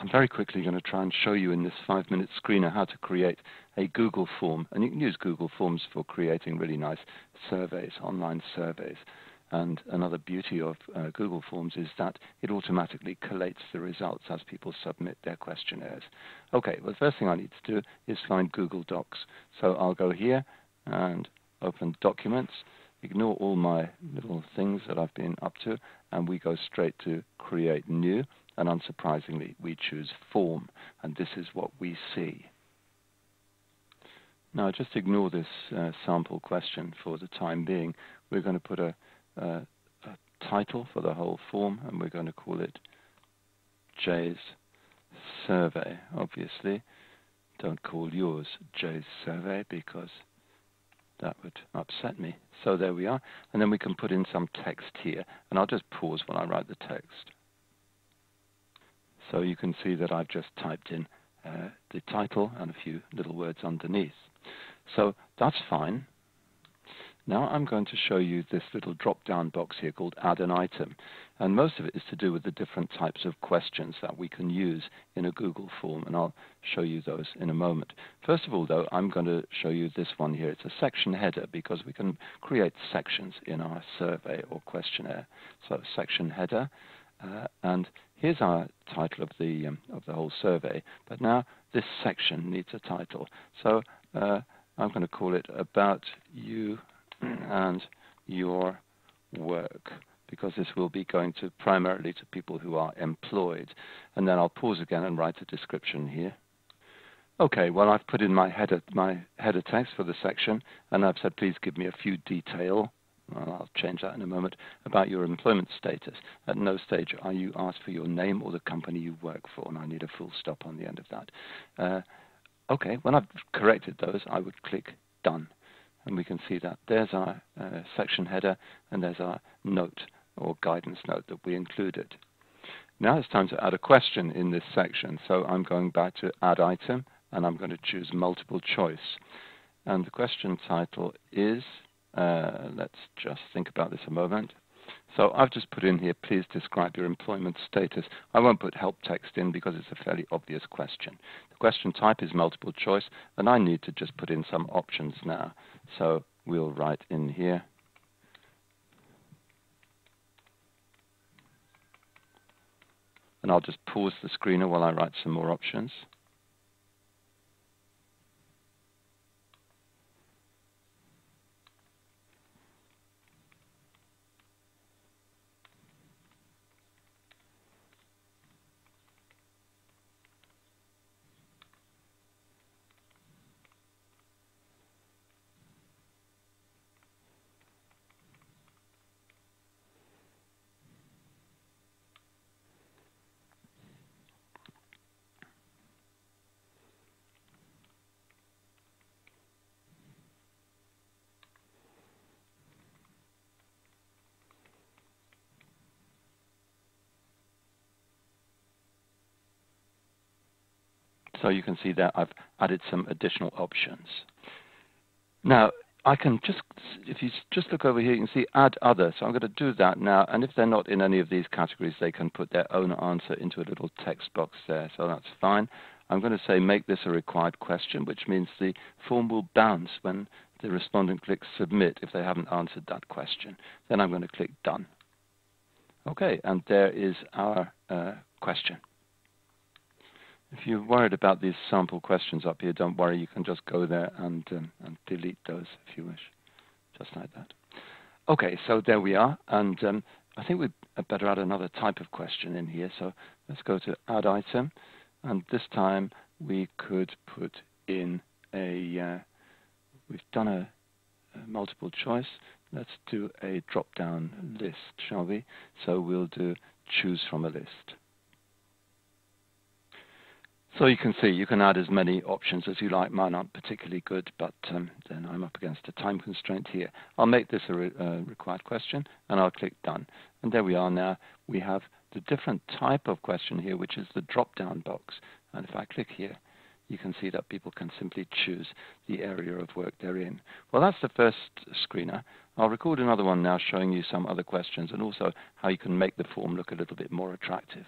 I'm very quickly going to try and show you in this 5-minute screener how to create a Google form. And you can use Google Forms for creating really nice surveys, online surveys. And another beauty of Google Forms is that it automatically collates the results as people submit their questionnaires. Okay, well, the first thing I need to do is find Google Docs. So I'll go here and open Documents, ignore all my little things that I've been up to, and we go straight to Create New. And unsurprisingly, we choose Form, and this is what we see. Now, just ignore this sample question for the time being. We're going to put a title for the whole form, and we're going to call it Jay's Survey. Obviously, don't call yours Jay's Survey because that would upset me. So there we are. And then we can put in some text here, and I'll just pause when I write the text. So you can see that I've just typed in the title and a few little words underneath. So that's fine. Now I'm going to show you this little drop-down box here called Add an Item. And most of it is to do with the different types of questions that we can use in a Google form, and I'll show you those in a moment. First of all, though, I'm going to show you this one here. It's a section header because we can create sections in our survey or questionnaire. So section header, and here's our title of the whole survey. But now this section needs a title. So I'm going to call it About You and Your Work, because this will be going to primarily to people who are employed. And then I'll pause again and write a description here. Okay, well, I've put in my header text for the section, and I've said, please give me a few detail. Well, I'll change that in a moment, about your employment status. At no stage are you asked for your name or the company you work for, and I need a full stop on the end of that. Okay, when I've corrected those, I would click Done. And we can see that there's our section header, and there's our note or guidance note that we included. Now it's time to add a question in this section. So I'm going back to Add Item, and I'm going to choose Multiple Choice. And the question title is, let's just think about this a moment. So I've just put in here, please describe your employment status. I won't put help text in because it's a fairly obvious question. The question type is multiple choice, and I need to just put in some options now. So we'll write in here, and I'll just pause the screener while I write some more options. So you can see that I've added some additional options. Now, I can just, if you just look over here, you can see Add Other. So I'm going to do that now. And if they're not in any of these categories, they can put their own answer into a little text box there. So that's fine. I'm going to say make this a required question, which means the form will bounce when the respondent clicks Submit if they haven't answered that question. Then I'm going to click Done. Okay, and there is our question. If you're worried about these sample questions up here, don't worry. You can just go there and delete those if you wish, just like that. Okay, so there we are. And I think we'd better add another type of question in here. So let's go to Add Item. And this time we could put in a, we've done a multiple choice. Let's do a drop-down list, shall we? So we'll do Choose from a List. So you can see you can add as many options as you like. Mine aren't particularly good, but then I'm up against a time constraint here. I'll make this a required question, and I'll click Done. And there we are now. We have the different type of question here, which is the drop-down box. And if I click here, you can see that people can simply choose the area of work they're in. Well, that's the first screener. I'll record another one now showing you some other questions and also how you can make the form look a little bit more attractive.